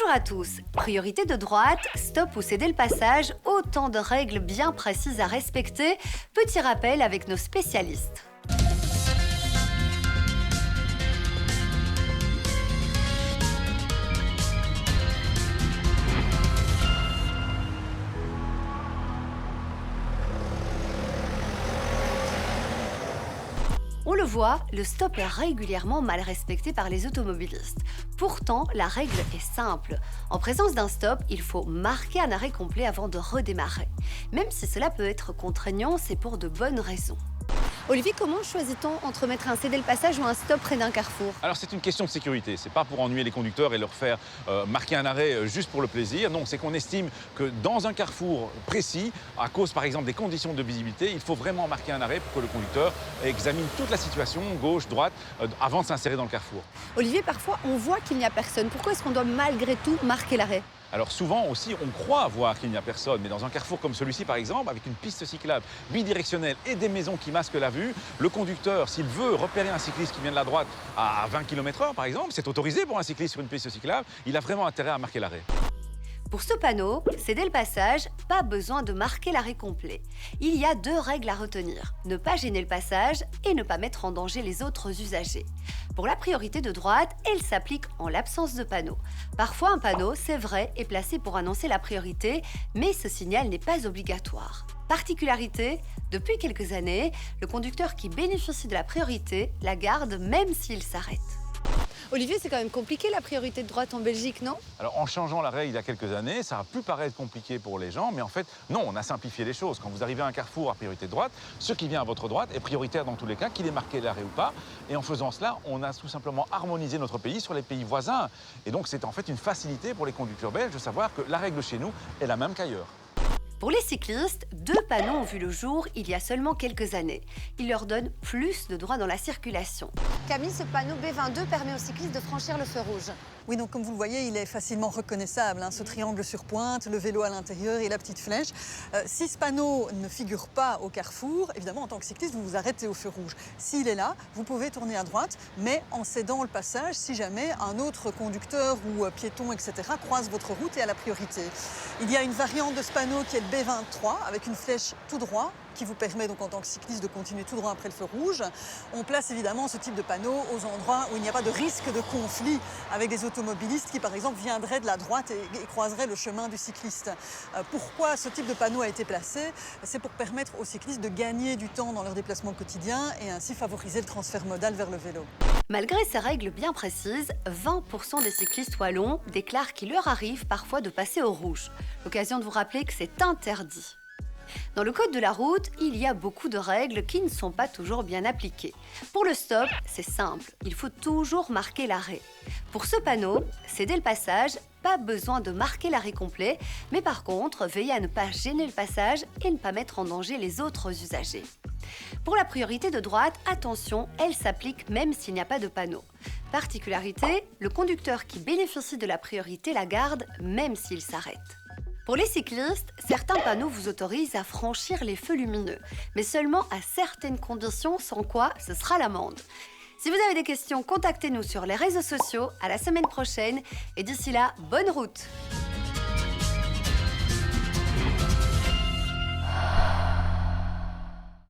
Bonjour à tous. Priorité de droite, stop ou céder le passage, autant de règles bien précises à respecter. Petit rappel avec nos spécialistes. On le voit, le stop est régulièrement mal respecté par les automobilistes. Pourtant, la règle est simple. En présence d'un stop, il faut marquer un arrêt complet avant de redémarrer. Même si cela peut être contraignant, c'est pour de bonnes raisons. Olivier, comment choisit-on entre mettre un céder le passage ou un stop près d'un carrefour? Alors c'est une question de sécurité, c'est pas pour ennuyer les conducteurs et leur faire marquer un arrêt juste pour le plaisir. Non, c'est qu'on estime que dans un carrefour précis, à cause par exemple des conditions de visibilité, il faut vraiment marquer un arrêt pour que le conducteur examine toute la situation, gauche, droite, avant de s'insérer dans le carrefour. Olivier, parfois on voit qu'il n'y a personne. Pourquoi est-ce qu'on doit malgré tout marquer l'arrêt? Alors souvent aussi, on croit voir qu'il n'y a personne, mais dans un carrefour comme celui-ci par exemple, avec une piste cyclable bidirectionnelle et des maisons qui masquent la vue, le conducteur, s'il veut repérer un cycliste qui vient de la droite à 20 km/h par exemple, c'est autorisé pour un cycliste sur une piste cyclable, il a vraiment intérêt à marquer l'arrêt. Pour ce panneau, céder le passage, pas besoin de marquer l'arrêt complet. Il y a deux règles à retenir, ne pas gêner le passage et ne pas mettre en danger les autres usagers. Pour la priorité de droite, elle s'applique en l'absence de panneau. Parfois, un panneau, c'est vrai, est placé pour annoncer la priorité, mais ce signal n'est pas obligatoire. Particularité, depuis quelques années, le conducteur qui bénéficie de la priorité la garde même s'il s'arrête. Olivier, c'est quand même compliqué la priorité de droite en Belgique, non? Alors en changeant la règle il y a quelques années, ça a pu paraître compliqué pour les gens, mais en fait non, on a simplifié les choses. Quand vous arrivez à un carrefour à priorité de droite, ce qui vient à votre droite est prioritaire dans tous les cas, qu'il ait marqué l'arrêt ou pas. Et en faisant cela, on a tout simplement harmonisé notre pays sur les pays voisins. Et donc c'est en fait une facilité pour les conducteurs belges de savoir que la règle chez nous est la même qu'ailleurs. Pour les cyclistes, deux panneaux ont vu le jour il y a seulement quelques années. Ils leur donnent plus de droits dans la circulation. Camille, ce panneau B22 permet aux cyclistes de franchir le feu rouge. Oui, donc comme vous le voyez, il est facilement reconnaissable, ce triangle sur pointe, le vélo à l'intérieur et la petite flèche. Si ce panneau ne figure pas au carrefour, évidemment, en tant que cycliste, vous vous arrêtez au feu rouge. S'il est là, vous pouvez tourner à droite, mais en cédant le passage si jamais un autre conducteur ou piéton, etc., croise votre route et a la priorité. Il y a une variante de ce panneau qui est le B23, avec une flèche tout droit, qui vous permet donc en tant que cycliste de continuer tout droit après le feu rouge. On place évidemment ce type de panneau aux endroits où il n'y a pas de risque de conflit avec des automobilistes qui par exemple viendraient de la droite et croiseraient le chemin du cycliste. Pourquoi ce type de panneau a été placé? C'est pour permettre aux cyclistes de gagner du temps dans leur déplacement quotidien et ainsi favoriser le transfert modal vers le vélo. Malgré ces règles bien précises, 20% des cyclistes wallons déclarent qu'il leur arrive parfois de passer au rouge. L'occasion de vous rappeler que c'est interdit. Dans le code de la route, il y a beaucoup de règles qui ne sont pas toujours bien appliquées. Pour le stop, c'est simple, il faut toujours marquer l'arrêt. Pour ce panneau, céder le passage, pas besoin de marquer l'arrêt complet, mais par contre, veillez à ne pas gêner le passage et ne pas mettre en danger les autres usagers. Pour la priorité de droite, attention, elle s'applique même s'il n'y a pas de panneau. Particularité, le conducteur qui bénéficie de la priorité la garde même s'il s'arrête. Pour les cyclistes, certains panneaux vous autorisent à franchir les feux lumineux, mais seulement à certaines conditions, sans quoi ce sera l'amende. Si vous avez des questions, contactez-nous sur les réseaux sociaux. À la semaine prochaine et d'ici là, bonne route!